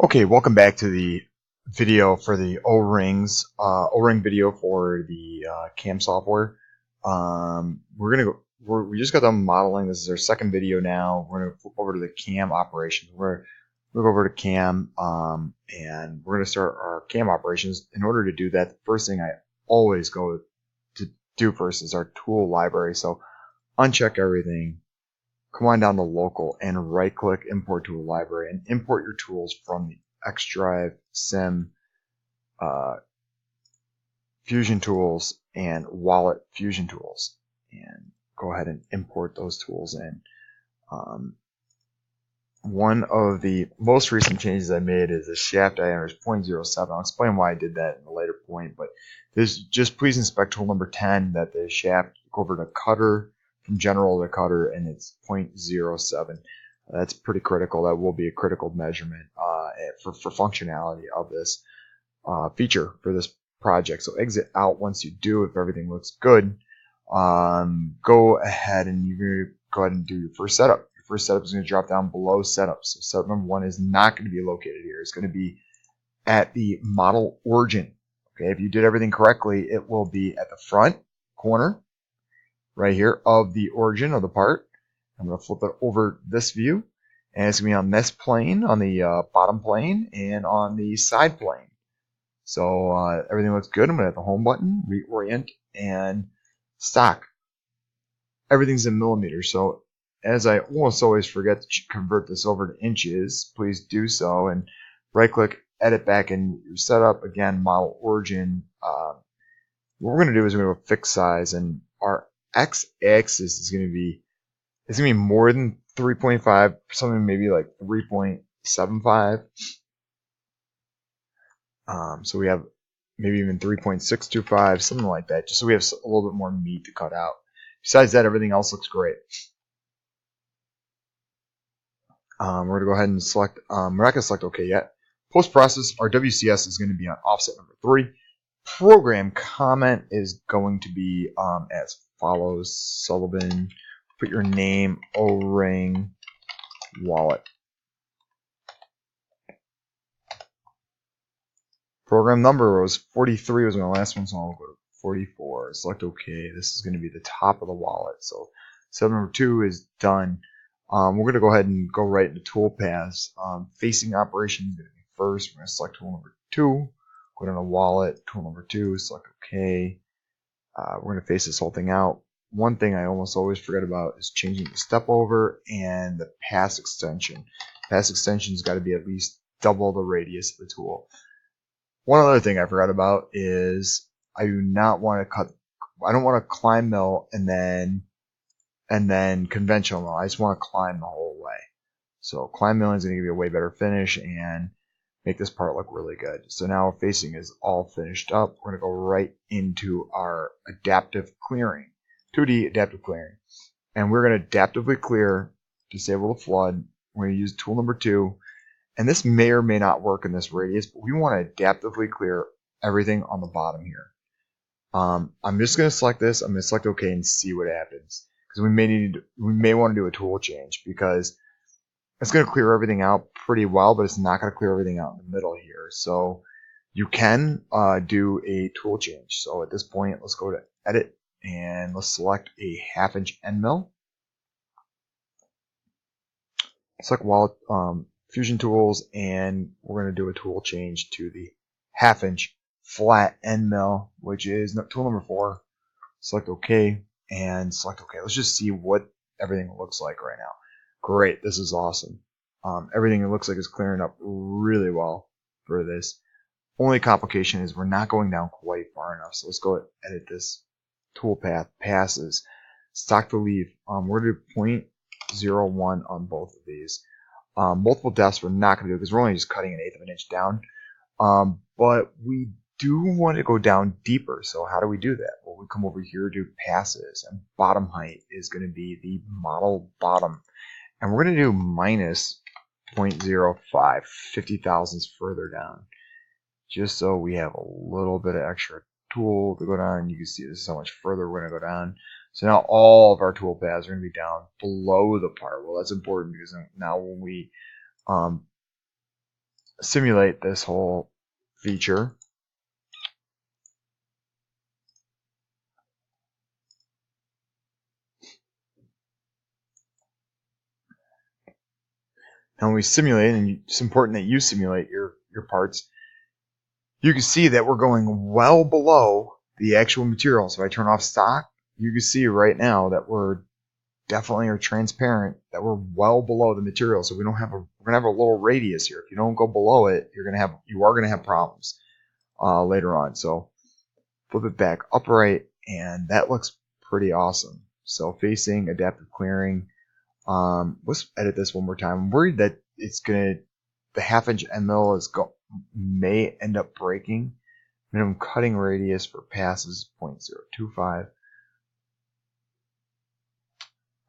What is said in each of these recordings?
Okay, welcome back to the video for the O-rings, O-ring video for the CAM software. We're gonna go. We just got done modeling. This is our second video now. We're gonna flip over to the CAM operations. We're gonna go over to CAM, and we're gonna start our CAM operations. In order to do that, the first thing I always go to do first is our tool library. So uncheck everything. Come on down to local and right click import tool library and import your tools from the Xdrive, Sim, Fusion Tools, and Wallet Fusion Tools. And go ahead and import those tools in. One of the most recent changes I made is the shaft diameter is 0.07. I'll explain why I did that in a later point, but this just please inspect tool number 10 that the shaft go over to cutter from general to cutter, and it's 0.07. That's pretty critical. That will be a critical measurement for functionality of this feature for this project. So exit out once you do if everything looks good. Go ahead and you're going to go ahead and do your first setup. Your first setup is going to drop down below setup. So setup number 1 is not going to be located here. It's going to be at the model origin. Okay, if you did everything correctly, it will be at the front corner right here of the origin of the part. I'm going to flip it over this view, and it's going to be on this plane, on the bottom plane, and on the side plane. So everything looks good. I'm going to hit the home button, reorient, and stock. Everything's in millimeters. So as I almost always forget to convert this over to inches, please do so, and right click, edit back in your setup. Again, model origin. What we're going to do is we're going to go fixed size, and our x-axis is going to be more than 3.5, something maybe like 3.75. So we have maybe even 3.625, something like that, just so we have a little bit more meat to cut out. Besides that, everything else looks great. We're going to go ahead and select, we're not going to select OK yet. Post-process, our WCS is going to be on offset number 3. Program comment is going to be as follows. Sullivan, put your name, O-ring, wallet. Program number was 43 was my last one, so I'll go to 44. Select OK. This is going to be the top of the wallet. So step number 2 is done. We're going to go ahead and go right into toolpaths. Facing operation is going to be first. We're going to select tool number 2. Go down to wallet, tool number 2, select OK. We're going to face this whole thing out. One thing I almost always forget about is changing the step over and the pass extension. Pass extension's got to be at least double the radius of the tool. One other thing I forgot about is I do not want to cut. I don't want to climb mill and then conventional mill. I just want to climb the whole way. So climb milling is going to give you a way better finish and make this part look really good. So now facing is all finished up. We're going to go right into our adaptive clearing, 2D adaptive clearing. And we're going to adaptively clear, disable the flood. We're going to use tool number 2. And this may or may not work in this radius, but we want to adaptively clear everything on the bottom here. I'm just going to select this. I'm going to select OK and see what happens. Because we may want to do a tool change because it's going to clear everything out pretty well, but it's not going to clear everything out in the middle here. So you can do a tool change. So at this point, let's go to edit and let's select a 1/2 inch end mill. Select wallet Fusion Tools, and we're going to do a tool change to the 1/2 inch flat end mill, which is tool number 4. Select OK and select OK. Let's just see what everything looks like right now. Great, this is awesome. Everything it looks like is clearing up really well for this. Only complication is we're not going down quite far enough. So let's go edit this toolpath passes. Stock to leave. We're going to do 0.01 on both of these. Multiple depths we're not going to do because we're only just cutting 1/8 of an inch down. But we do want to go down deeper. So how do we do that? Well, we come over here to passes, and bottom height is going to be the model bottom. And we're going to do minus 0.05, 50 thousandths further down, just so we have a little bit of extra tool to go down. And you can see this is how much further we're going to go down. So now all of our tool paths are going to be down below the part. Well, that's important because now when we simulate this whole feature. Now when we simulate, and it's important that you simulate your parts, you can see that we're going well below the actual material. So if I turn off stock, you can see right now that we're definitely are transparent, that we're well below the material. So we're gonna have a little radius here. If you don't go below it, you are gonna have problems later on. So flip it back upright, and that looks pretty awesome. So facing, adaptive clearing. Let's edit this one more time. I'm worried that the 1/2 inch end mill may end up breaking. Minimum cutting radius for passes 0.025.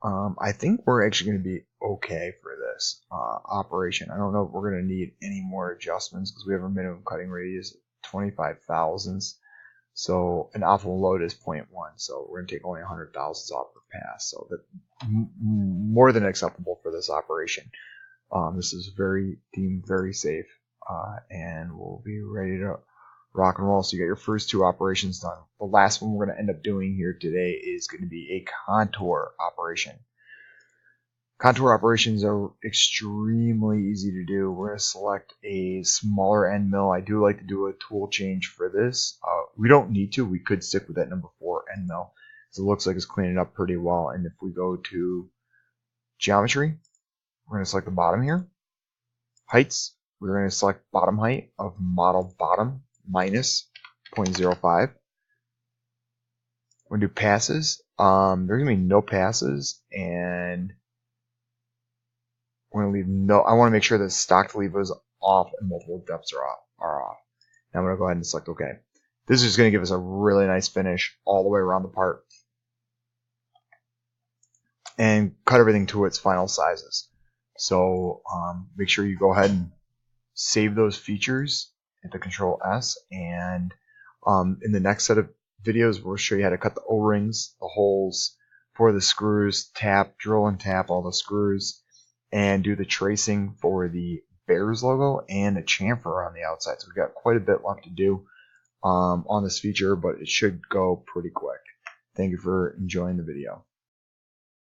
I think we're actually going to be okay for this operation. I don't know if we're going to need any more adjustments because we have a minimum cutting radius of 25 thousandths. So an optimal load is 0.1. So we're going to take only 100 thousandths off per pass. So that more than acceptable for this operation. This is deemed very safe, and we'll be ready to rock and roll. So you got your first 2 operations done. The last one we're going to end up doing here today is going to be a contour operation. Contour operations are extremely easy to do. We're going to select a smaller end mill. I do like to do a tool change for this. We don't need to. We could stick with that number 4 end mill, because it looks like it's cleaning up pretty well. And if we go to geometry, we're going to select the bottom here. Heights, we're going to select bottom height of model bottom minus 0.05. We're going to do passes. There's going to be no passes, and we're going to leave no. I want to make sure that stock lever is off and multiple depths are off. Now I'm going to go ahead and select OK. This is just going to give us a really nice finish all the way around the part, and cut everything to its final sizes. So make sure you go ahead and save those features, hit the Control S, and in the next set of videos we'll show you how to cut the O-rings, the holes for the screws, drill and tap all the screws, and do the tracing for the Bears logo and the chamfer on the outside. So we've got quite a bit left to do on this feature, but it should go pretty quick. Thank you for enjoying the video.